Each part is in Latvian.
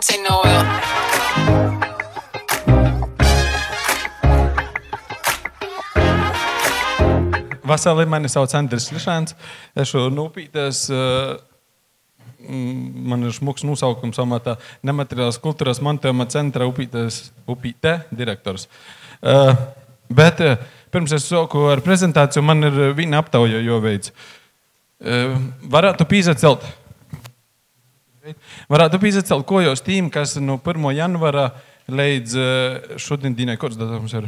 won't take no L. Vasarī mani sauc Andris Lišāns. Esmu nūpītēs, man ir šmuks nosaukums amatā nemateriālas kultūras mantojuma centra upītē direktors. Bet pirms es sāku ar prezentāciju, man ir viena aptauja jāveic. Varētu pīzacelt, ko jūs tīm, kas no 1. janvara līdz šodien dīnai, kāds datums ir?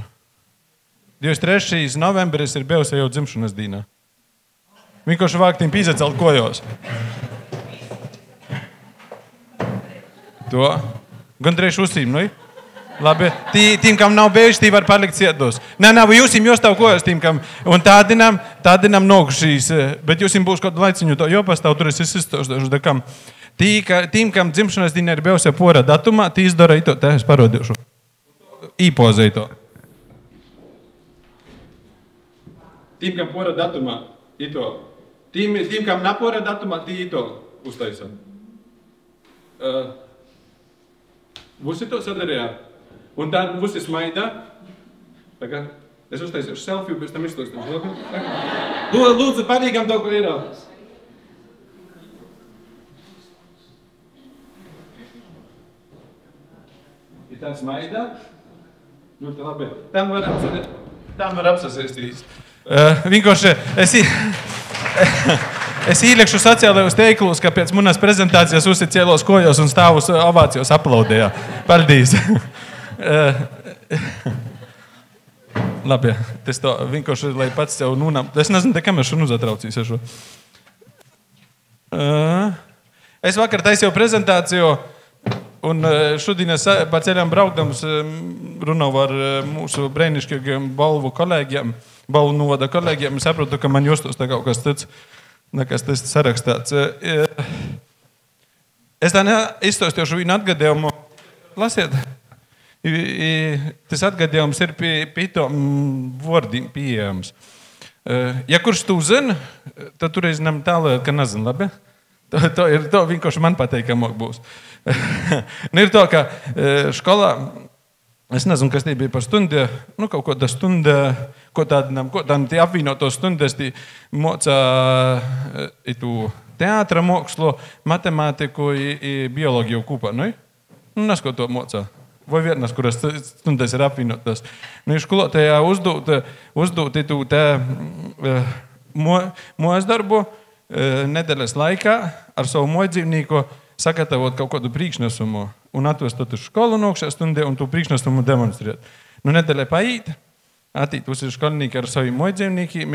23. novembris ir bijusi jau dzimšanas dīnā. Vienkārši vāktīm pīzacelt, ko jūs? To. Gandrīz uzsīm, nu? Labi. Tīm, kam nav bijuši, tī var palikt cietos. Nē, jūsim jāstāv kojos tīm, kam. Un tādinam nokšīs. Bet jūsim būs kādu laiciņu to jopastāv, tur es izstāšu dekam. Tīm, kam dzimšanas dīnā ir bijusi pora datumā, tī izdara ito, te es parodīšu. Īpozē ito. Tīm, kam pora datumā, ito. Tīm, kam napora datumā, tī ito uztaisam. Vusi to sadarījā. Un tā vusi smaida. Es uztaisīšu selfiju, pēc tam izstāstīšu. Lūdzu, palīgam to, ko ir. Ir tā smaida. Nu, tā labi. Tam var apsasēstīt. Vienkārši es īliekšu sociālajos teiklus, ka pēc manas prezentācijas uzsicēlos kojos un stāvus ovācijos aplaudējā. Paldies! Labi, tas to vienkārši, lai pats sev nūnām. Es nezinu, kam es šunu zatraucīšu. Es vakar taisīju prezentāciju un šodien es pa ceļām braukdams runāju ar mūsu brēnišķīgiem balvu kolēģiem. Balvu novada kolēģiem, es saprotu, ka man justos tā kaut kas tāds, nekas tas sarakstāts. Es tā izstāstīšu vienu atgadījumu. Lasiet. Tas atgadījums ir pie tom vārdiem pieejams. Ja kurš tu zina, tad toreiz nam tālāk, ka nezinu, labi? To vienkārši man pateikamāk būs. Ir to, ka skolā, es nezinu, kas tie bija par stundu, nu kaut kāda stunda, ko tādam tie apvienoto stundas, tie mocā teātra mākslu, matemātiku i biologiju kūpā, nu? Nu, nes ko to mocā. Vai vienas, kuras stundas ir apvienotas. Nu, skolotajā uzdūt itu te mojas darbu nedēļas laikā ar savu mojdzīvnīku sagatavot kaut kādu priekšnesumu un atvestot uz skolu nokšā stundē un to priekšnesumu demonstrēt. Nu, nedēļai paīt, attīt uz skolnīki ar saviem mojdzīvnīkiem,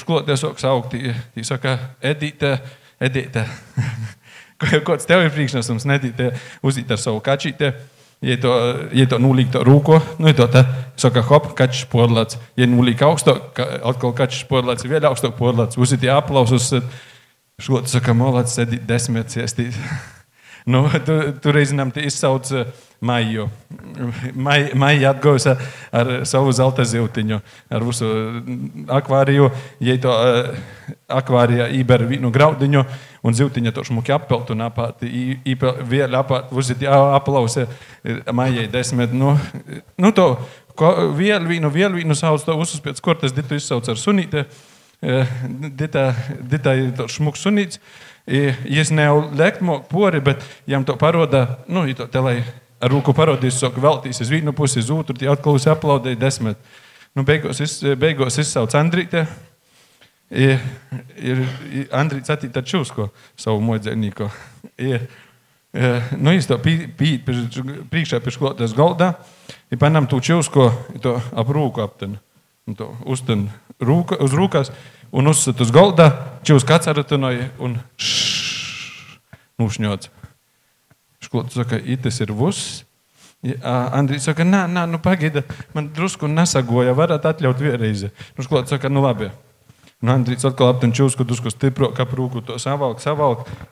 skoloties sāk saukt, tī saka, Edīte, kāds tev ir priekšnesums, Edīte, uzīt ar savu kačīte, ja to nulīk to rūko, nu, ja to te, saka, hop, kačs porlāts, ja nulīk augstāk, atkal kačs porlāts, vēl augstāk porlāts, uzīt aplausus, šlotu saka, molāts, Edīt 10 ciestīt. Nu, tu reizinām te izsauc Maiju. Maija atgojas ar savu zelta zivtiņu, ar visu akvāriju, ja to akvārijā īber vīnu graudiņu, un zivtiņa to šmuki appelt un apāt, vēl apāt, uzīt aplause Maijai 10. Nu to, vēl vīnu sauc to usus pēc kortes, ditu izsauc ar sunīte, dita ir to šmuks sunīts, es nev lekt mok pori, bet jām to paroda, nu, to te, lai ar rūku parodīs, soka veltīs uz vīnu pusi, uz otru, tie atkal aplaudēja 10. Nu, beigos izsauc Andrīte. Andrīts attīt ar Čūsko, savu mojdzīvnīku. Nu, es to pīt priekšā pie skolotājas goldā, panam tu Čūsko, to ap rūku apten, to uzten uz rūkās, un uzsat uz goldā, Čūska atceratunoja un nušņots. Školot saka, itis ir vuss. Andrīs saka, nā, nu pagaida, man drusku nesagoja, varat atļaut vienreizi. Nu, školot saka, nu labi. Nu, Andrīs atkal apten Čūsku, drusku stipro, kap rūku to savalk,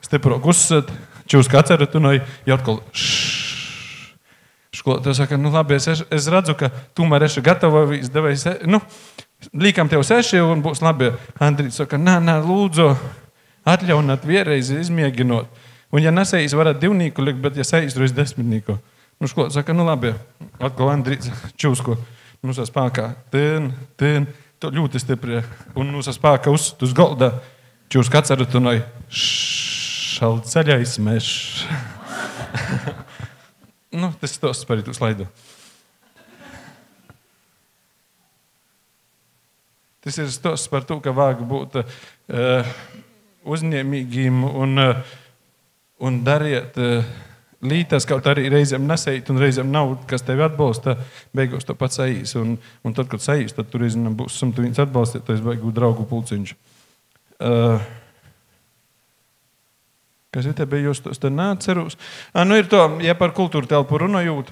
stipro uzsat, Čūska atceratunoja, ja atkal Školot saka, nu labi, es redzu, ka tomēr esi gatavojis, devējis, nu, līkam tev 6 un būs labi. Andrīts saka, nā, lūdzu, atļaunāt vienreiz izmēģinot. Un ja nesējis varat 2 likt, bet ja sējis reiz 10. Nu, škola saka, nu labi, atkal Andrīts čūsko. Nu, saspākā, to ļoti stipri. Un nu, saspākā uz golda. Čūska atcerutunoj, šalceļais mešs. Nu, tas tos par itu slaidu. Tas ir stos par to, ka vajag būt uzņēmīgiem un dariet lītas, kaut arī reizēm neseit un reizēm nav, kas tevi atbalsta, beigās to pats sajīs. Un tad, kad sajīs, tad tur būs 101 atbalstiet, to es beigu draugu pulciņš. Kas ir te bija jūs tos te neatcerūs? Nu ir to, ja par kultūru telpu runājot.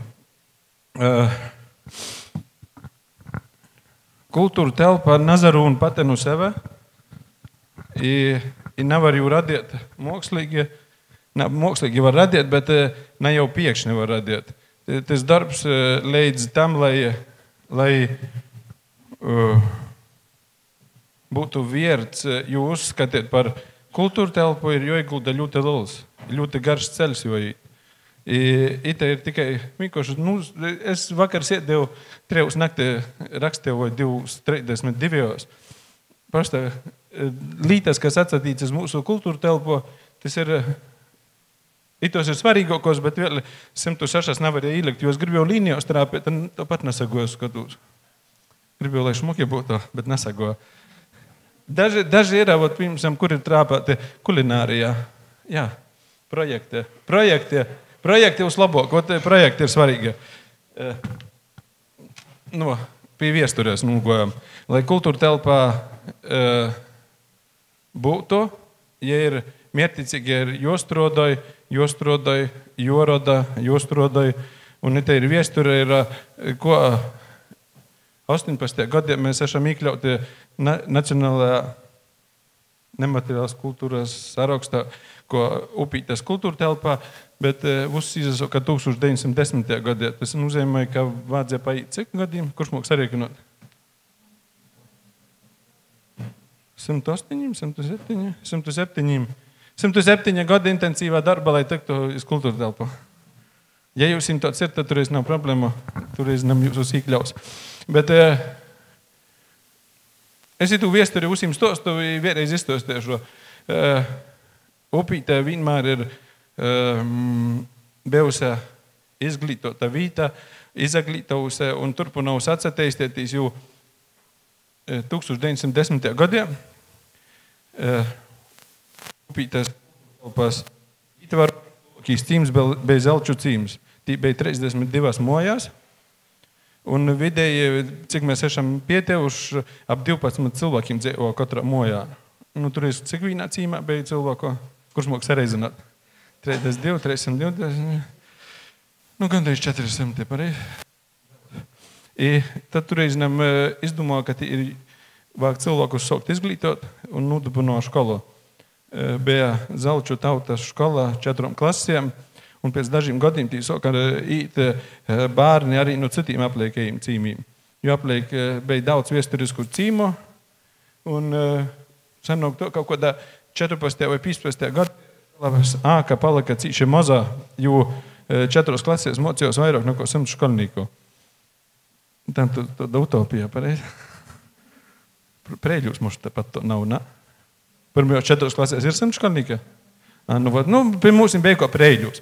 Kultūra telpa nazaru un patenu seve. I nevar jū radiet mākslīgi. Mākslīgi var radiet, bet ne jau piekšņi var radiet. Tas darbs leidz tam, lai būtu vierts, jūs skatiet par kultūru telpu, ir jāiegulda ļoti liels, ļoti garš ceļš jojīt. Ite ir tikai vienkārši, es vakar sēdēju 3 naktī rakstīju 2:32. Parasti lītas, kas atsatīcas mūsu kultūru telpu, tas ir, itos ir svarīgākos, bet vēl 106 nevarēja ielikt, jo es gribu jau līnijos trāpēt, un to pat nesagoju skatos. Gribu jau, lai šmuki būtu, bet nesagoju. Daži ir, piemēram, kur ir trāpēti kulinārijā. Jā, projekti uz labāk, projekti ir svarīgi. Pie viesturēs nogojam. Lai kultūra telpā būtu, ja ir mērķicīgi, ir jostrodoj, jostrodoj, un te ir viesturē, ir ko 18. gadiem mēs esam iekļauti Nacionālajā nemateriālās kultūras sarakstā, ko upītas kultūra telpā, bet uzsīzas, ka 1910. gadā. Tas nozīmē, ka vajadzēja paiet cik gadiem? Kurš mūs sariekinot? 108, 107, 107. 107 gadi intensīvā darba, lai tiktu uz kultūra telpu. Ja jūs tāds ir, tad turēs nav problēma, turēs nam jūs uzsīkļaus. Bet es itu viesturi usim stostu, vienreiz izstostēšu. Upītē vienmēr ir bijusi izglītota vīta, izaglītavusi un turpinājusi atsateistēties jau 1910. gadiem. Upītēs telpās itvar cīms bija zelču cīms. Tī bija 32 mojās. Un vidēji, cik mēs esam pietevuši, ap 12 cilvēkiem dzīvo katrā mojā. Tur ir cik vienā cīmā bija cilvēku, kurš mūs sareizināt? 32, 320, gandrīz 400 pareizi. Tad tur reizinām izdomāju, ka ir vajag cilvēkus saukt izglītot un nodibino školu. Bija Zelču tautas škola 4 klasēm, un pēc dažiem gadiem tī sāka īt bērni arī no citiem apliekajiem cīmiem. Jo apliek bija daudz viesturisku cīmu, un sanāk to kaut kādā 14. vai 15. gadā āka palika cīši mazā, jo 4 klasēs mocījos vairāk nekā 100 skolnieku. Tā utopija, pareizi. Prēļus mums tepat nav, ne? Pirmajos 4 klasēs ir 100 skolnieki? Pie mums bija kā prēļus.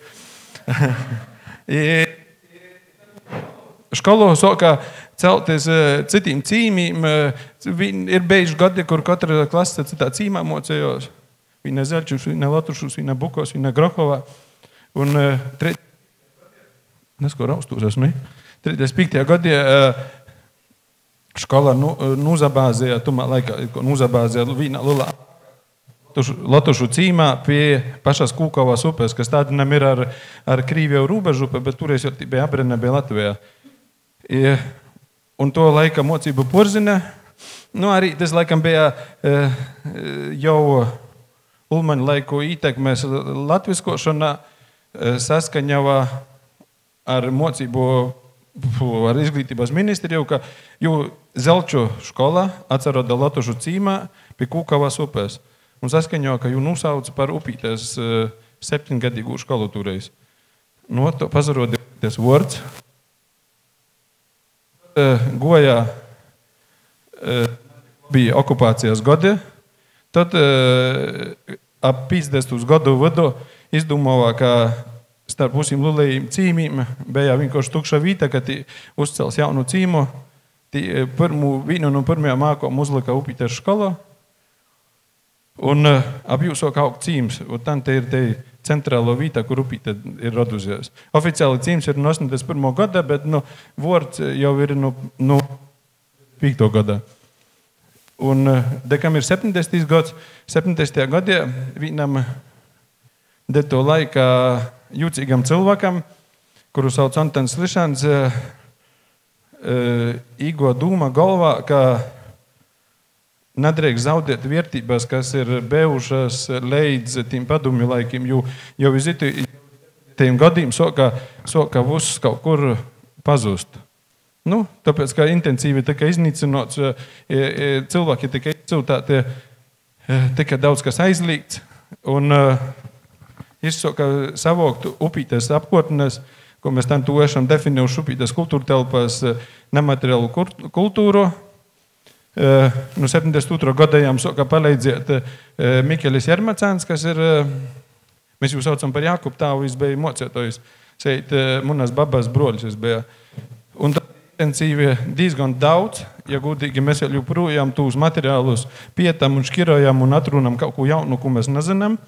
Školu sāka celties citiem cīmiem. Ir beidži gadi, kur katra klase citā cīmā mocējos. Viņa Zelčus, viņa Latrušus, viņa Bukos, viņa Grohovā. Un 35. gadā škola nuzabāzēja, tumā laikā nuzabāzēja vīna lulā Latrušu cīmā pie pašās Kūkavās upes, kas tāda nam ir ar Krīviju rūbežu upe, bet toreiz jau bija Abrene, bija Latvijā. Un to laika mocību porzina. Arī tas laikam bija jau Ulmaņa laiku ietekmēs latviskošanā saskaņavā ar mocību ar izglītības ministriju, ka Zelču škola atceroda Latrušu cīmā pie Kūkavās upes. Un saskaņo, ka jū nosauc par upītēs 7-gadīgu skolu turējis. No to pazarodīties vārds. Gojā bija okupācijas gadi. Tad ap 50. gadu vadu izdomāja, ka starp visiem lulējiem cīmīm bija vienkārši tukša vīta, ka tī uzcels jaunu cīmu. Vienu no pirmajām mākām uzlika Upīters škola. Un ap jūs sāk augt cīms. Un tam te ir te centrālo vīta, kur Upīte ir radusies. Oficiāli cīms ir no 81. gada, bet vārds jau ir no 5. gada. Un dekam ir 70. gads. 70. gadā vienam de to laika jūcīgam cilvēkam, kuru sauc Antons Lišans, īgo dūma galvā, ka nedrīkst zaudēt vērtības, kas ir bijušas līdz tiem padomju laikiem, jo uz tiem gadiem soka viss kaut kur pazust. Tāpēc, ka intensīvi tika iznīcināts, cilvēki tika izcūtāti, tika daudz kas aizliegts, un izsoka savoktu Upītes apkārtnes, ko mēs tam to esam definējuši Upītes kultūra telpās nemateriālu kultūru. 72. gadējām soka palīdzēt Mikelis Jermacāns, kas ir, mēs jau saucam par Jākubu tāvu, viņš bija mocētojis, seit munas babas broļs viņš bija. Un tā intensīvi diezgan daudz, ja gudīgi mēs jau projām tūs materiālus pietam un škirojam un atrunam kaut ko jaunu, ko mēs nezinām.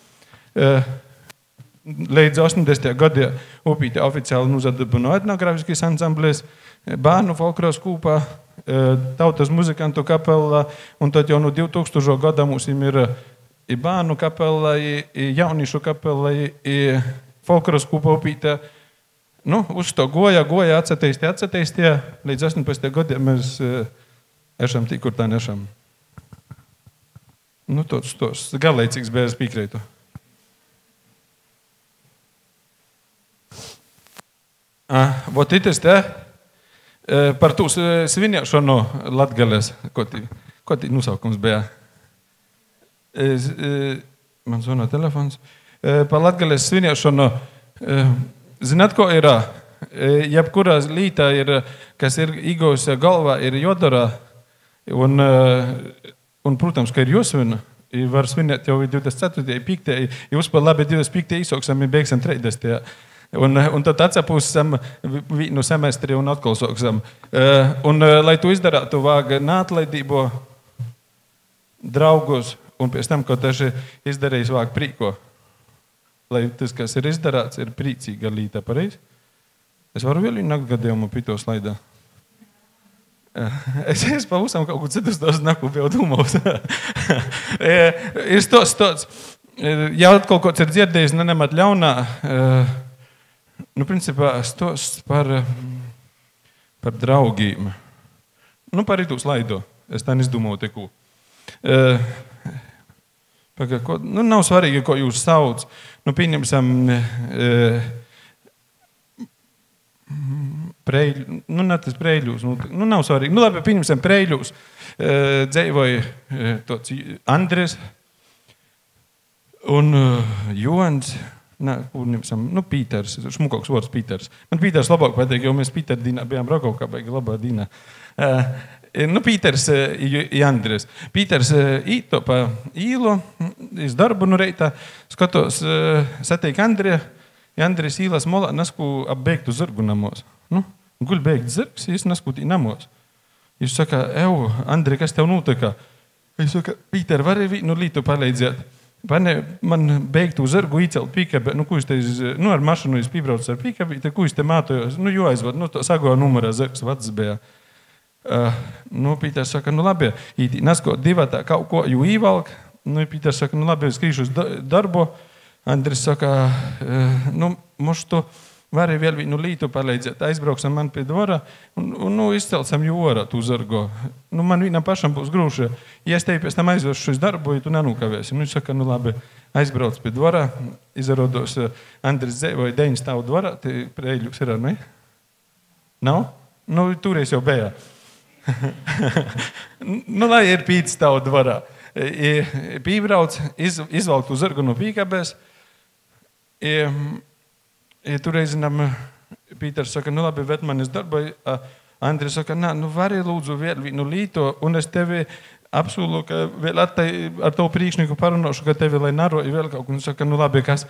Līdz 80. gadā Upīte oficiāli nozadibināja etnogrāfiskīs ansamblēs, bērnu folkloras kūpā, tautas muzikantu kapelā, un tad jau no 2000. gada mums ir i bērnu kapelā, i jauniešu kapelā, i folkloras kūpā Upīte. Uz to goja, atsateistie, līdz 18. gadiem mēs esam tik, kur tā nešam. Tos garlaicīgs bija es piekrītu. Vot itis te par tūs svinēšanu Latgales, ko tī nosaukums bija? Man zvana telefons. Par Latgales svinēšanu, zināt, ko ir? Jebkurā lītā, kas ir īgūs galvā, ir jodara, un protams, ka ir jāsvina. Var svinēt jau 24. 5. Jūs par labi 25. īsāksam ir beigsim 30. Un tad atsapūsam vienu semestri un atkal soksam. Lai to izdarātu, vāga nātlaidību, draugus, un pēc tam, ko taši izdarījis, vāga prīko. Lai tas, kas ir izdarāts, ir prīcīga līta, pareizi? Es varu vēl vienu gadījumu pito slaidā. Es pavisam kaut ko citus tos naku jau domāju. Ir stots. Ja atkal kaut kāds ir dzirdējis, nemat ļaunā, principā stosts par draugiem. Par itū slaido. Es tā izdomāju teku. Nav svarīgi, ko jūs sauc. Pieņemsim Preļļūs. Nav svarīgi. Labi, pieņemsim Preļļūs. Dzēvoja tots Andres un Jons. Pīters, šmukoks vārds Pīters. Man Pīters labāk patīk, jo mēs Pīter dīnā bijām Rokaukā, baigi labā dīnā. Pīters i Andres. Pīters īto pa īlu, iz darbu reitā, skatos, sateik Andrija, ja Andres īlas molā nasku apbeigtu zirgu namos. Guļ beigt zirgs, es nasku tī namos. Jūs saka, Andri, kas tev notika? Es saka, Pīter, vari vienu lītu palīdzēt? Man beigtu zirgu īcelt pīkabē, ko es te, ar mašanu es pībraucu ar pīkabī, ko es te mātojos, jo aizvad, sagoja numerā zirgs vads bija. Pīters saka, labi, nasko divatā kaut ko jū īvalk, Pīters saka, labi, es krīšu uz darbu, Andris saka, moš to vari vēl vienu lītu palīdzēt, aizbrauksam man pie dvora, un izcelcam jū orā tū zirgu. Man vienam pašam būs grūši. Ja es tevi pēc tam aizvešu uz darbu, ja tu nenūkavēsi. Es saka, labi, aizbrauc pie dvora, izrodos Andris dzēvoja 9 stāvu dvora, te Preļļūs ir ar mei? Nav? Toreiz jau bija. Lai ir 5 stāvu dvorā. Pībrauc, izvalk tu zirgu no pīkabēs, Tur reizinām Pīters saka, nu labi, bet man es darboju. Andris saka, nā, nu vari lūdzu vēl vienu līto, un es tevi apsūlu, ka vēl ar tavu priekšnieku parunāšu, ka tevi, lai naroju vēl kaut ko. Un saka, nu labi, kas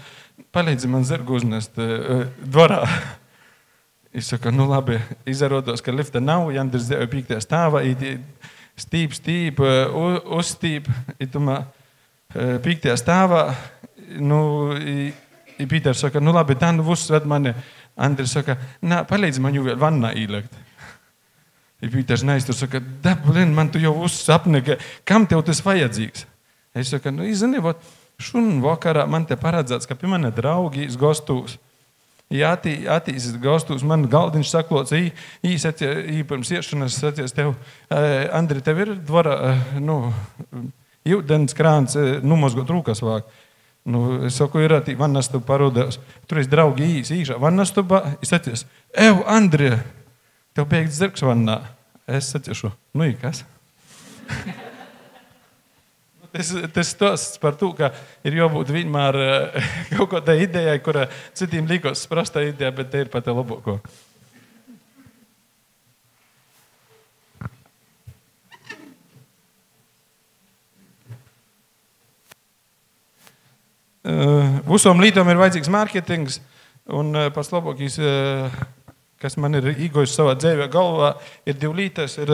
palīdzi man zirgu uznest dvorā. Es saku, nu labi, izrādās, ka lifta nav, Andris dzēja 5. stāvā, stīp, uzstīp, itumā 5. stāvā, nu, Pīters saka, nu labi, tā nu uzsved mani. Andris saka, nā, palīdzi man jau vēl vannā īlekt. Pīters neiztur, saka, blin, man tu jau uzsapni, kam tev tas vajadzīgs? Es saku, nu, izini, šun vakarā man te paredzēts, ka pie mani draugi gostūs. Attīstis gostūs, man galdiņš saklots, pirms iešanas sacies tev, Andri, tev ir dvara, jūdens krāns, numozgot rūkas vāk. Es saku, ir tī vannastuba parodās. Tur es draugi īšā vannastubā. Es sacies, Andri, tev beigts zirgs vannā. Es saciešu, nu kas? Tas stosts par to, ka ir jābūt vienmēr kaut kādai idejai, kura citiem līkos sprastā ideja, bet te ir pat labāko. Visom lītom ir vajadzīgs mārketings, un pats labākais, kas man ir īgojis savā dzīvē galvā, ir 2 lītas, ir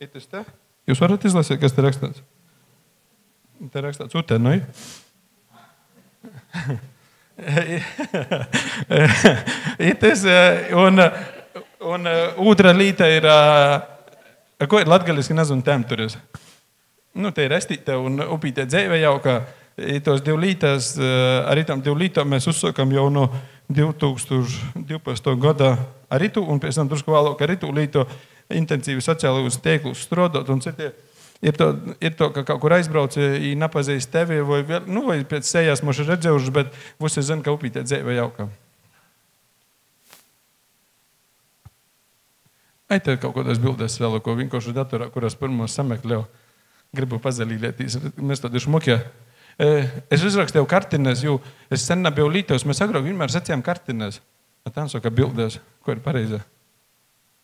tas te. Jūs varat izlasīt, kas te rakstāts? Te rakstāts Utenoj. Tas, un otra līta ir, ko ir latgaliski nezinu temturis. Te ir estīte un upīte dzīve jau, ka tos 2 lītās, arī tam 2 lītām mēs uzsākam jau no 2012. gadā ar ritu, un pēc tam drusku vēlāk ar ritu līto intensīvi sociālajos tēklus strādāt, un citie ir to, ka kaut kur aizbrauc, napazīst tevi, vai pēc sējās moši redzējuši, bet visi zina, ka upītē dzīve jaukā. Te kaut kādas bildes vēl, ko vienkārši datorā, kurās pirmos sameklēju, gribu pazalīlētīs, mēs tādi šmukie. Es uzrakstīju kartines, jo es sen nebiju lītos. Mēs agrāk vienmēr sacījām kartines. Tā saka bildes. Ko ir pareizi?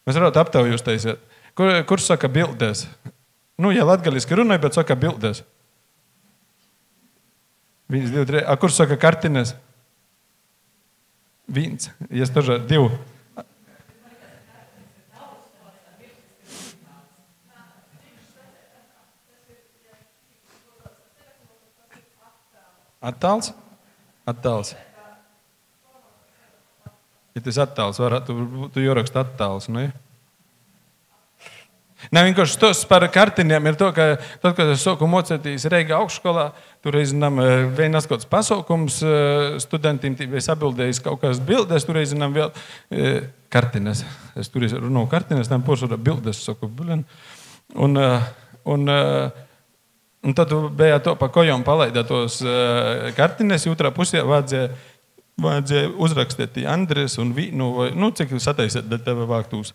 Mēs varētu aptauju uztaisīt. Kurš saka bildes? Ja latgaliski runāja, bet saka bildes. 1, 2, 3. Kurš saka kartines? 1. Ja stožā 2. Attāls? Attāls. Ja tas attāls, tu jāraksta attāls, nu, ja? Vienkārši tos par kartiniem ir to, ka tad, kad es sāku mocētīs Reiga augšskolā, tur reizinām vienas kāds pasaukums studentiem, vai sabildējis kaut kādas bildes, tur reizinām vēl kartines. Es tur runāju kartines, tam posūdā bildes, saku, un tad bija to pa kojām palaida tos kartines, otrā pusē vajadzēja uzrakstīt Andres un vīnu, vai, cik sataisēt, bet tev vāktūs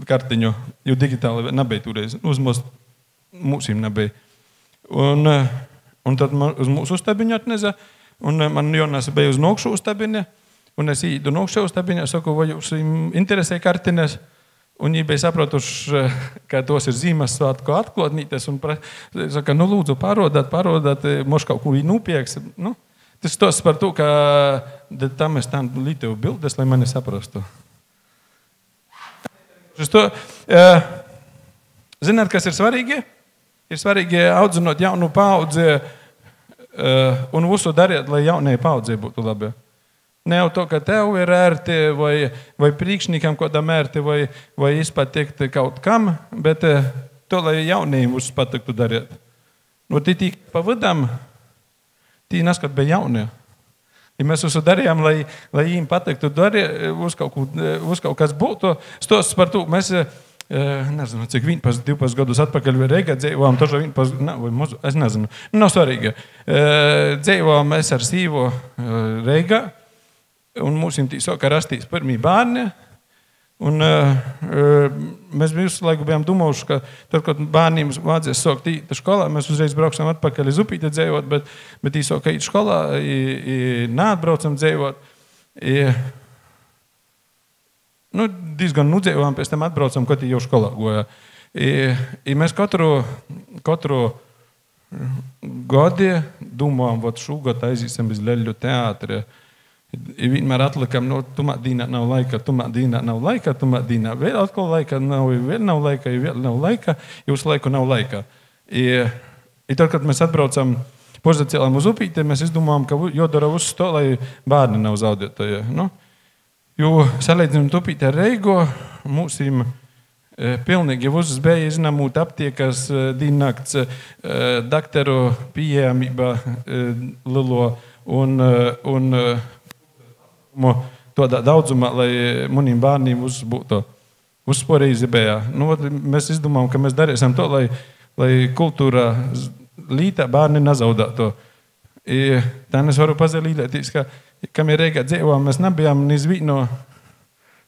kartiņu, jo digitāli nebija toreiz, uz mūsīm nebija. Un tad uz mūsu uztabiņu atneza, un man Jonas bija uz nokšu uztabiņu, un es īdu nokšu uztabiņu, saku, vai jūs interesē kartines? Un viņi bija sapratuši, ka tos ir Zīmessvētku atklātnītes, un saka, lūdzu, pārodāt, moš kaut ko viņi nūpieks. Tas tos par to, ka tam es tādu lītevu bildes, lai mani saprastu. Zināt, kas ir svarīgi? Ir svarīgi audzinot jaunu paudzi un visu dariet, lai jaunajai paudzei būtu labi. Ne jau to, ka tev ir ērti, vai priekšniekam kādam ērti, vai izpatikt kaut kam, bet to, lai jaunajiem uz patiktu dariet. Tī tīk pa vidam, tī neskat bija jaunie. Ja mēs visu darījām, lai viņiem patiktu darīt, uz kaut kas būtu, stosts par to, mēs, nezinu, cik 11, 12 gadus atpakaļ vai Reigā dzīvojām, tožā 11, vai mazu, es nezinu, nav svarīgi. Dzīvojām mēs ar sīvo Reigā, un mūsim tī soka rastīs pirmī bārni, Un mēs visu laiku bijām domājuši, ka tad, kad bērniem vajadzēs sākt īt skolā, mēs uzreiz brauksim atpakaļ uz upīti dzējot, bet īsāk īt skolā, neatbraucam dzējot. Diezgan nudzējām, pēc tam atbraucam, kad jau skolā goja. Mēs katru gadu domājam, vot šogad aizīsim bez Leļļu teātra. Vienmēr atlikam, tumā dīnā nav laika, tumā vēl atkal laika, vēl nav laika, jūs laiku nav laika. Tad, kad mēs atbraucam pozacēlām uz upīti, mēs izdomājam, ka jodara uz to, lai bērni nav zaudētāji. Jo salīdzinām upīti ar Reigo, mūsim pilnīgi uzbeja iznamūt aptiekas, dīnnakts, dakteru pieejamība lilo un tādā daudzumā, lai maniem bērniem būtu uzsporīzi bija. Mēs izdomājam, ka mēs darīsim to, lai kultūra lītā bērni nezaudētu. Tā es varu pazalīlēties, ka kam ir Reigā dzīvojām, mēs nebijām nizvīno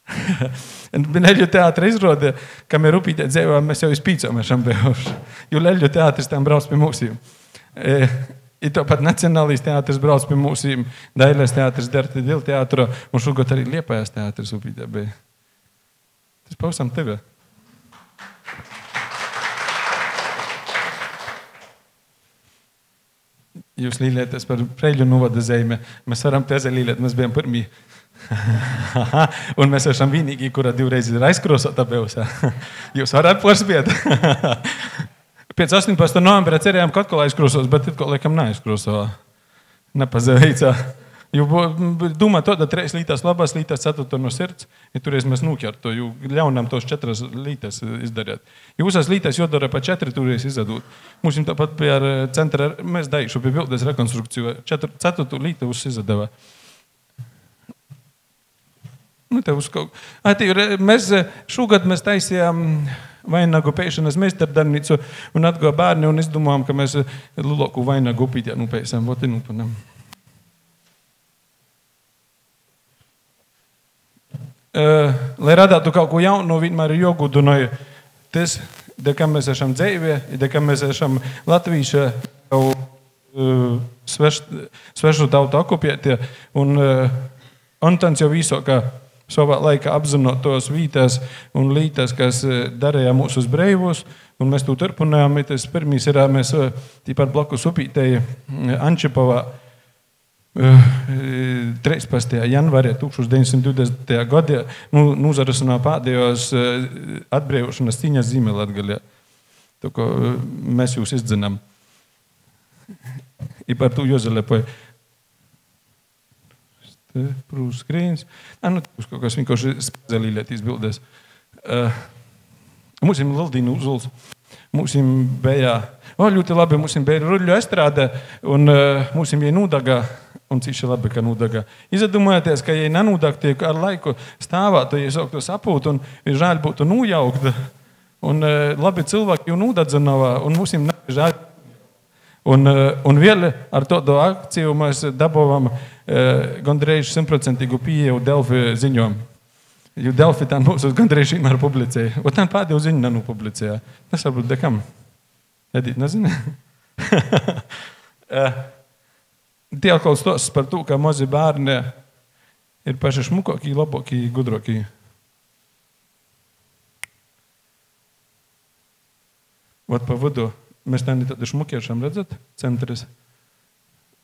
Leļļu teātra izrode, kam ir upītē dzīvojām, mēs jau izpīcām esam bijuši. Jo Leļļu teātris tam brauc pie mūsīm. Tāpat Nacionālīs teātris brauc pie mūsīm, Dailēs teātris, Derti Dil teātra, un šogad arī Liepājās teātris upītē bija. Tas pausam tevi. Jūs līlēties par Preļu novada zeime. Mēs varam teze līlēt, mēs bijām pirmī. Un mēs esam vienīgi, kura divreiz ir aizkrosota bijusā. Jūs varat porspiet. Pēc 18. novembra cerējām, ka atkal aizkrosos, bet atkal laikam neaizkrosovā. Nepazavīcā. Jo domā to, ka 3 lītās labās, lītās 4 no sirds, ja tureiz mēs nūķertu, jo ļaunām tos 4 lītās izdarīt. Jo uzās lītās jodara pa 4 tureiz izadūt. Mums tāpat bija ar centra, mēs daīšu pie bildes rekonstrukciju, 4 līta uz izadavā. Šogad mēs taisījām vainagu pēšanas meistardarbnīcu un atgāja bērni un izdomājām, ka mēs lielāku vainagu upītē nupēsam. Voti nupanam. Lai radātu kaut ko jaunu, vienmēr ir jogudinoju tas, kam mēs esam dzīvē, kam mēs esam latvīši jau svešu tautu okupētie. Un Antons jau viso, ka savā laikā apzinot tos vītās un lītās, kas darīja mūsu uz breivos, un mēs to turpinājām. Tas pirmīs ir, mēs tīpār blakus upītēji Ančipovā 13. janvārī 1920. gadā nūzarasunā pēdējos atbrīvošanas cīņas zīmē Latgaļā. To, ko mēs jūs izdzinām. I par to Jozelepoju. Prūskrīns. Uz kaut kas vienkārši spēzelīlētīs bildēs. Mūsim Lildīnu uzuls. Mūsim bija, ļoti labi, mūsim bija ruļļu estrāde, un mūsim jai nūdagā, un cīši labi, ka nūdagā. Izdomājieties, ka jai nenūdagtie ar laiku stāvātu, ja sāktu sapūt, un žēl būtu nūjaukta. Un labi cilvēki jau nūdadzinavā, un mūsim žēl. Un vēl ar tādu akciju mēs dabūvam gandrīz 100% pieeju Delfi ziņojumu. Jo Delfi tā mūsu gandrīz vienmēr publicēja. Un tā pēdējo ziņu nepublicēja. Es varbūt dekam. Edīt, nezinu? Tie atkal stos par to, ka mazi bērni ir paši šmukākī, labākī, gudrākī. Vat pa vidu. Mēs tādi šmukiešām redzat, centris.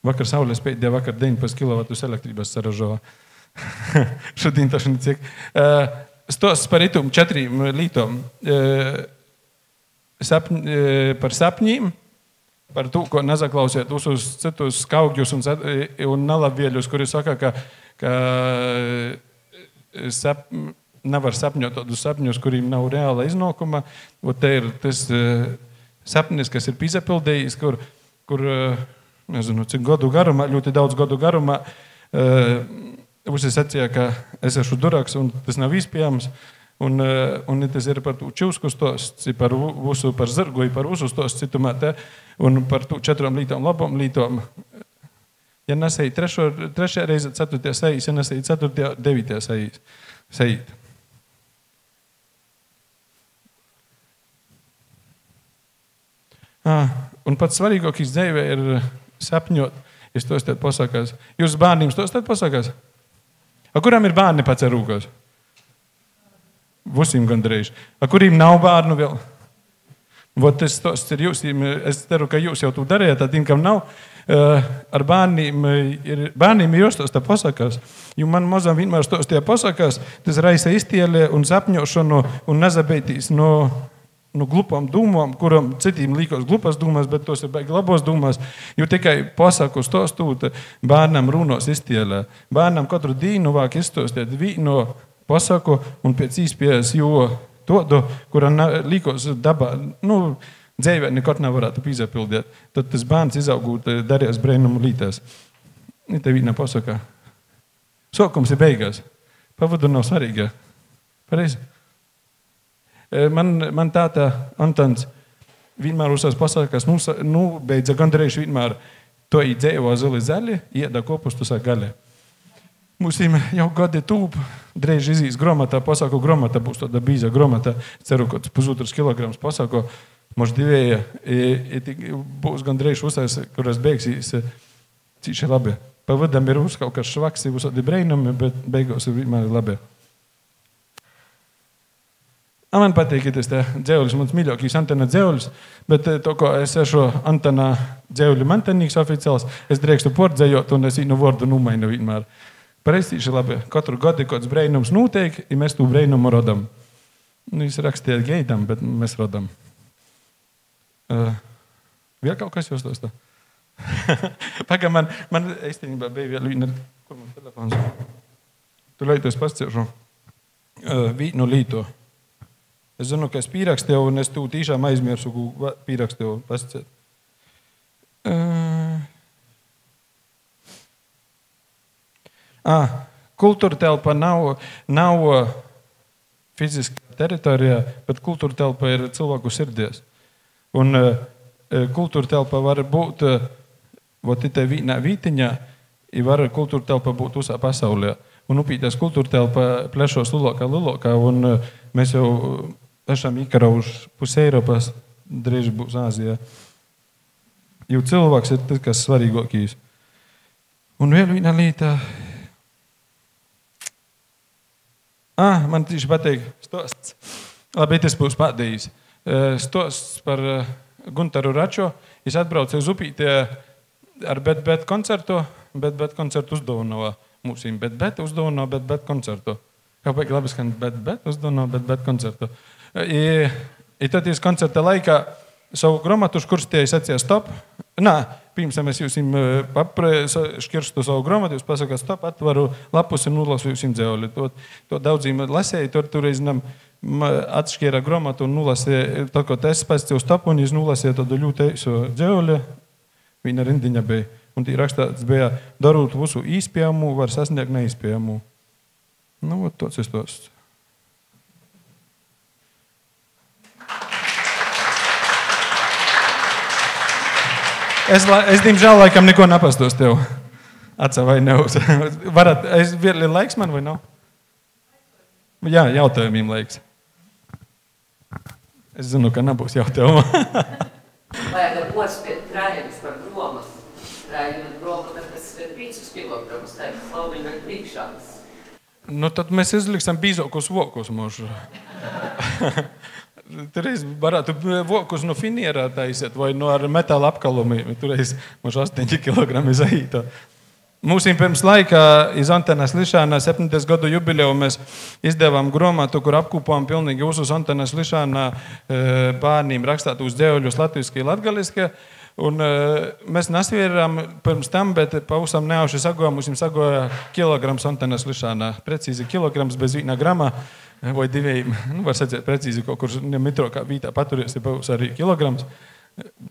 Vakar saules pēdējā vakar 19 kW elektrības saražovā. Šodien tašana cik. Stos par itum 4 lītom. Par sapņiem, par to, ko nezaklausiet uz citus skaugļus un nelabvieļus, kuri saka, ka nevar sapņot tādus sapņus, kuriem nav reāla iznākuma. Te ir tas sapnis, kas ir izpildījis, kur nezinu, cik gadu garumā, ļoti daudz gadu garumā, Visi sacīja, ka es esmu duraks un tas nav izpējams. Un tas ir par čūsku stosts, par visu, par zirgu, par visu stosts citumā te, un par 4 lītām, labām lītām. Ja nesēja 3. reize 4. sajīs, ja nesēja 4. 9. sajīt. Un pats svarīgākais dzīvē ir sapņot, ja stostāt pasakās. Jūs bērniem stostāt pasakās? A kuram ir bērni pats ar rūkos? Vusim gandrīz. A kuriem nav bērnu vēl? Vot tas stosts ir jūsim, es ceru, ka jūs jau to darījāt, tad tiem, kam nav, ar bērniem ir jāstosta pasakās. Jo man mazam vienmēr stostīja pasakās, tas raisa iztielē un sapņošanu un nezabeitīs no glupām dūmām, kuram citiem līkos glupas dūmās, bet tos ir baigi labos dūmās, jo tikai pasaku stostūt bērnam runos iztielē. Bērnam katru dīnu vāk izstostīt vīnu pasaku un pēc īspējas, jo todu, kuram līkos dabā, dzīvē nekot nevarētu pīzapildīt. Tad tas bērns izaugot darījās brēnumu lītās. Te vīna pasaka. Sokums ir beigās. Pavadu nav svarīgā. Pareizi? Man tātā Antons vienmēr uzsās pasakās, beidza gandrīz vienmēr to īdzējo zili zaļi, ieda kopustus ar gaļi. Mūsim jau gadi tūp, drēž izīs gromata, pasaku gromata, būs tāda bīza gromata, ceru, ka 1,5 kilograms pasaku, mož 2, būs gandrīz uzsās, kuras beigsīs cīši labi. Pavadam ir uz kaut kas švaks, ir uzsādi breinumi, bet beigās ir vienmēr labi. Man patīk, ka tas dzēvulis, mans mīļākais Antena dzēvulis, bet to, ko es ešu Antena dzēvuli mantenīgs oficiāls, es drēkstu pordzējot un es īnu vordu numainu vienmēr. Pareiztīši labi, katru gadu kāds breinums notiek, ja mēs tū breinumu rodam. Jūs rakstījāt geidam, bet mēs rodam. Vēl kaut kas jūs dostā? Paga, man īstenībā bija vēl viena, kur man telefons? Tu leitos pasciešu vīnu līto. Es zinu, ka es pīrakstīju, un es tū tīšām aizmirsu, ko pīrakstīju pasciet. Kultūra telpa nav fiziska teritorija, bet kultūra telpa ir cilvēku sirdies. Un kultūra telpa var būt te vīnā vītiņā, i var kultūra telpa būt usā pasaulē. Un upītās kultūra telpa plešos lulokā, un mēs jau esam īkarauši pus Eiropas, drīz būs Āzijā. Jo cilvēks ir tas, kas svarīgākīs. Un vēl viena lieta. Man tieši patīk stosts. Labi, tas būs pēdējais. Stosts par Guntaru Račo. Es atbraucu uz upīti ar Bet koncertu. Bet koncertu uzdāvināja mūsim. Bet uzdāvināja Bet koncertu. Kāpēc labi skan Bet uzdāvināja Bet koncertu. I tad jūs koncerta laikā savu gromatu škurstīja, es atsīju stop. Pirms mēs jūs škirstu savu gromatu, jūs pasakāt stop, atvaru lapus un nulasu jūs dzēvoli. To daudzīm lasēja, tur reizinām atškīra gromatu un nulasēja, tā kā es pasacīju stop un jūs nulasēja tādu ļoti eisu dzēvoli, viņa rindiņa bija. Un tī rakstāts bija, darot visu īspējamu, var sasniegt neīspējamu. Tots ir stosts. Es diemžēl, laikam, neko nepastos tev. Atsa vai neuz. Ir laiks man vai nav? Jā, jautājumiem laiks. Es zinu, ka nebūs jautājumu. Vajag ar pospēt krājumus par gromas. Krājumi groma, tad tas ir 5 kilogramus, tā ir slaubiņu vai priekšāks. Tad mēs izliksim bīzokus vokus mūžu. Turreiz varētu vokus no finierā taisiet vai no ar metāla apkalumi. Turreiz mums 8 kilogrami zaīta. Mūsim pirms laikā iz Antenas Lišānā 70. gadu jubileju mēs izdevām gromatu, kur apkūpām pilnīgi uz Antenas Lišānā bērniem rakstātus dzēvuļus latviski un latgaliski. Un mēs nesvierām pirms tam, bet pausam neauši sagoja, mūsim sagoja kilograms Antenas Lišānā. Precīzi kilograms bez 1 grama. Vai 2, var sacīt precīzi, kaut kur mitro kā vītā paturies, ir būs arī kilograms.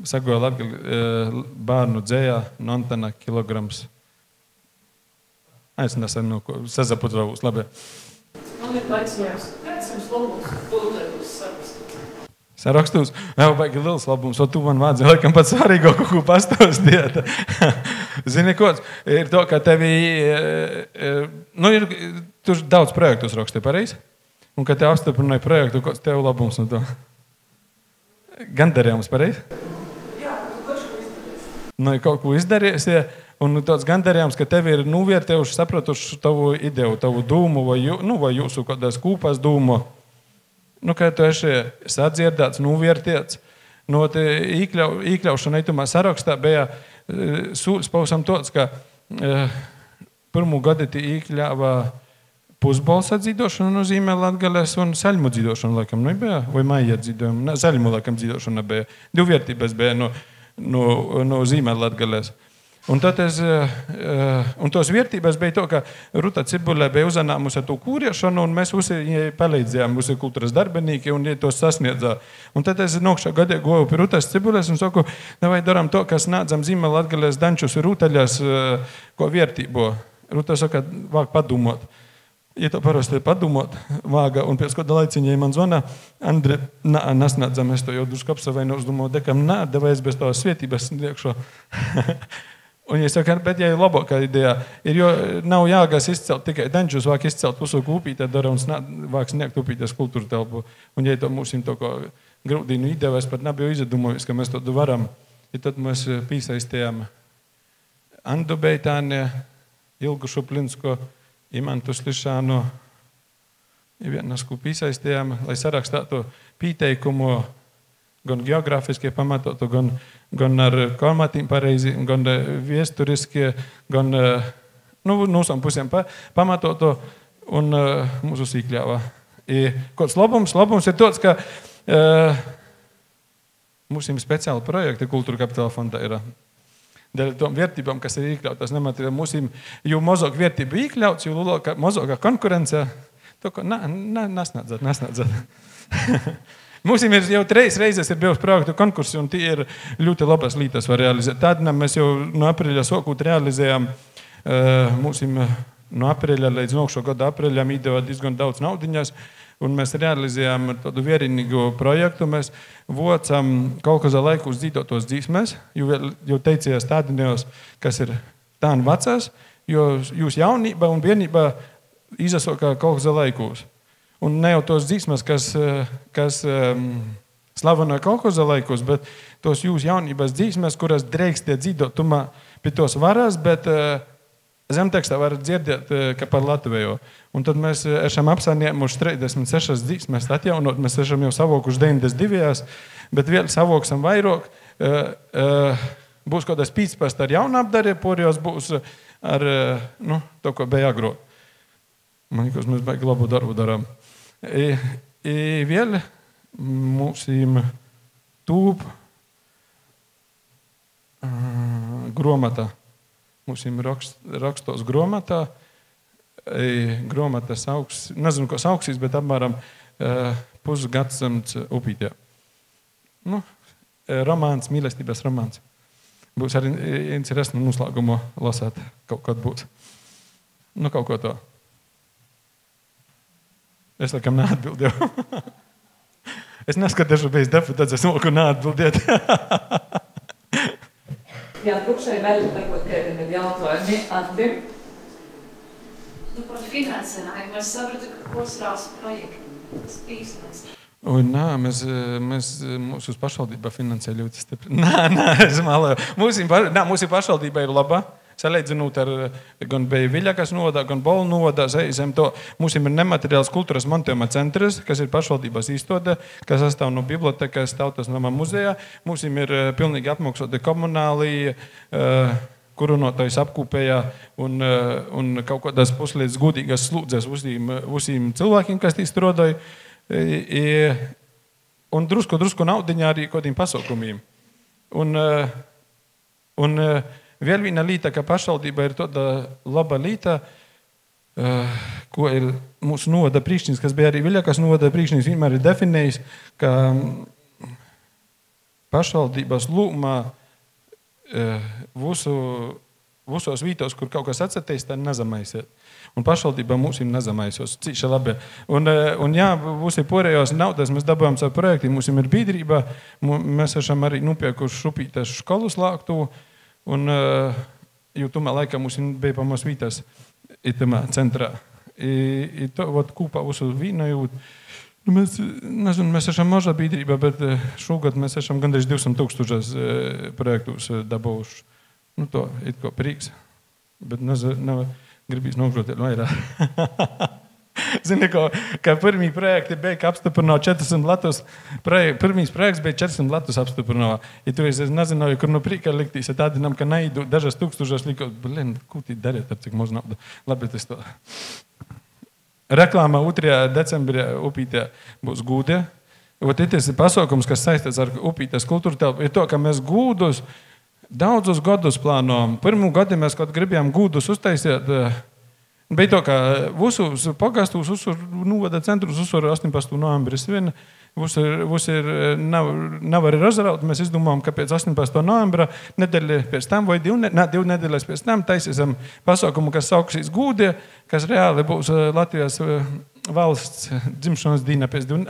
Sagoja bērnu dzējā, no Antena kilograms. Es nesen sazaputravūs, labi. Man ir taisnības. Kāds jums labums? Tūlētus sarakstus. Sarakstus? Vēl baigi liels labums, o tu man vādzēji, laikam pat svarīgo kaut ko pastāstīt. Zini, kods, ir to, ka tevi, tu daudz projektus raksti, pareizi? Un, kad tev apstiprināja projektu, kāds tev labums no to? Gandarījums, pareizi? nu, kaut ko izdarīsi, un tāds gandarījums, ka tevi ir novērtējuši, sapratuši tavu ideju, tavu dūmu, vai jūsu kādās kūpās dūmu. Nu, ka tu esi sadzirdēts, novērtēts. No iekļaušana itumā sarakstā bija sūļs pausam tāds, ka pirmū gadu iekļāva pusbalsa dzīdošana nozīmē Latgalēs un saļmu dzīdošana, laikam, nebija? Vai maija dzīdojuma? Saļmu, laikam, dzīdošana bija. Divu vērtības bija no zīmē Latgalēs. Un tos vērtības bija to, ka Ruta Cibulē bija uzanāmusi ar to kūriešanu, un mēs visi palīdzējām, visi kultūras darbinīki, un tos sasniedzā. Un tad es nokšā gadē goju pie Rutas Cibulēs un saku, vai daram to, kas nādzam zīmē Latgalēs dančus ir rūtaļās, ko vērtībo. Ruta saka, vāk padomot. Ja to parasti padomot, vāga, un pēc kāda laiciņa man zvana, Andri, nesnādzam, es to jau dušku apsavainos, domāju, dekam, davai es bez tavas svietības liekšu. Un es saku, bet ja ir labākā ideja, jo nav jāgās izcelt tikai dančus, vāk izcelt visu kūpītē dara un vāk sniegt upītēs kultūra telpu. Un ja to mūsim to ko grūdīnu ideju, es pat nebiju izdomājis, ka mēs to varam. Ja tad mēs pīsaistējām Andu Beitāni, Ilgu Šuplinsko, Imantu Slišānu, vienas, ko pīsaistījām, lai sarakstātu pīteikumu gan geogrāfiskie pamatotu, gan ar kalmatīm pareizi, gan viesturiskie, gan nūsam pusēm pamatotu un mūsu sīkļāvā. Kāds labums ir tāds, ka mūsim speciāli projekti Kultūra Kapitāla fonda ir. Dēļ tom vērtībām, kas ir iekļautas nemateriāli mūsim, jo mazāk vērtību iekļauts, jo mazākā konkurence, to, ka nesnādzat. Mūsim ir jau 3 reizes ir bijusi projektu konkursi, un tie ir ļoti labas lietas var realizēt. Tādēļ mēs jau no aprīļa sākot realizējām, mūsim no aprīļa līdz nākošā gada aprīļam iedeva diezgan daudz naudiņas, un mēs realizējām tādu vienīgu projektu. Mēs vocam kaut kādā laiku uz dzīvotos dzīsmēs, jo teicījās tādinājos, kas ir tāni vecās, jo jūs jaunībā un vienībā izasokā kaut kādā laikos. Un ne jau tos dzīsmes, kas slavenoja kaut kādā laikos, bet tos jūs jaunības dzīsmes, kuras drēkstiet dzīvot tumā pie tos varas, bet zemtekstā var dzirdēt, ka par Latveju. Un tad mēs esam apsaņēmuši 36 dzīsmes atjaunot, mēs esam jau savokuši 92, bet vēl savoksam vairāk. Būs kaut kādas 15 ar jaunu apdarē, porijos būs ar, to, ko bija agrot. Man liekas, mēs baigi labu darbu darām. Vēl mūsim tūp gromata. Mūsim rakstos gromatā. Gromata sauks, nezinu, ko sauksīs, bet apmēram pusgadsimts upītē. Romāns, mīlestības romāns. Būs arī interesanti noslēgumu lasāt, kaut kad būs. Kaut ko to. Es laikam neatbildēju. Es neskatīšu bijis deputāts, es moku neatbildēt. Jā, tukšai vēl varbūt kādiem ir jautājumi. Andi? Par finansējumu. Es sapratu, ka kosrās projekti spīsnēs. Mūsu pašvaldībā finansē ļoti stipri. Es malēju. Mūsu pašvaldība ir laba. Salīdzinot ar gan Viļakas novadā, gan Bolu novadā, mums ir nemateriāls kultūras mantojuma centrs, kas ir pašvaldības īstode, kas sastāv no bibliotekas, tautas nama muzejā. Mums ir pilnīgi apmaksāti komunāli, kuru notais apkūpējā un kaut kādās puslīdz gudīgas slūdzēs visiem cilvēkiem, kas tī strodoja. Un drusku naudiņā arī kādiem pasaukumiem. Un vēl viena līta, ka pašvaldība ir tāda laba līta, ko ir mūsu novada priekšnieks, kas bija arī Viļakas novada priekšnieks, vienmēr ir definējis, ka pašvaldības lūgumā visos vītos, kur kaut kas atsateis, tā nezamaisiet. Un pašvaldībā mūs ir nezamaisos. Cīši labi. Un jā, visi porējos naudas mēs dabājam savu projektu, mums ir biedrība, mēs esam arī nupiekuši šupītas školu slāgtu, un jo tumā laikā mums bija pamās vītās itamā centrā. I to kūpā visu vīnojūt. Mēs esam mažā biedrība, bet šogad mēs esam gandrīz 200 000 projektus dabūjuši. Nu, to it kā prīks. Bet nav gribīs nogrotēt vairāk. Zini, kā pirmī projekti bija apstiprināt 400 latus. Pirmīs projekts bija 400 latus apstiprināt. Ja tu es nezināju, kur no prīka liktīs, ja tādinām, ka naidu dažas tūkstošas likot, ko tī dariet ar cik maz naudu. Labi, tas to. Reklāmā 2. decembrī Upītē būs gūde. Tas ir pasaukums, kas saistīts ar Upītes kultūru telpu. Ir to, ka mēs gūdus daudzus gadus plānojam. Pirmų gadu mēs kaut gribējām gūdus uztaisīt. Bija to, ka visus pagastus, visur novada centrus, visur 18. novembris vien. Visur nav arī razaraut. Mēs izdomājam, ka pēc 18. novembra nedēļa pēc tam vai 2 nedēļas pēc tam taisīsim pasaukumu, kas sauksīs gūdie, kas reāli būs Latvijas valsts dzimšanas dīna pēc 2,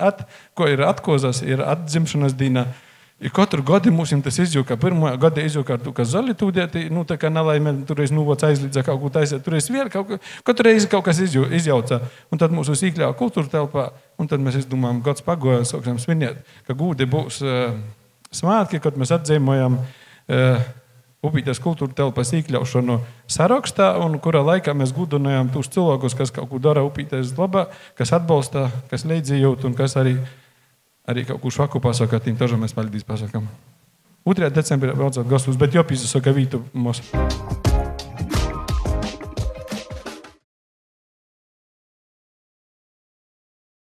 ko ir atkozas, ir atdzimšanas dīna. I katru gadu mums tas izjūka. Pirmā gada izjūka ar to, ka zali tūdēti, tā kā nelaimē, turreiz nuvots aizlīdza kaut ko taisēt, turreiz vēl katru reizi kaut kas izjauca. Un tad mūs uzīkļāva kultūra telpā, un tad mēs izdomājam, gads pagoja, sāksim svinēt, ka gūdi būs smātki, kad mēs atzīmojam Upītes kultūra telpas īkļaušanu sarakstā, un kurā laikā mēs gudinājām tos cilvēkus, kas kaut ko dara Upītes labā, kas atbalsta, kas leidzījūt un kas arī kaut ko švaku pasaka, tīm tažam mēs paldies pasakam. 2. decembrī braucot gastus, bet jopīzu saka vītu mūs.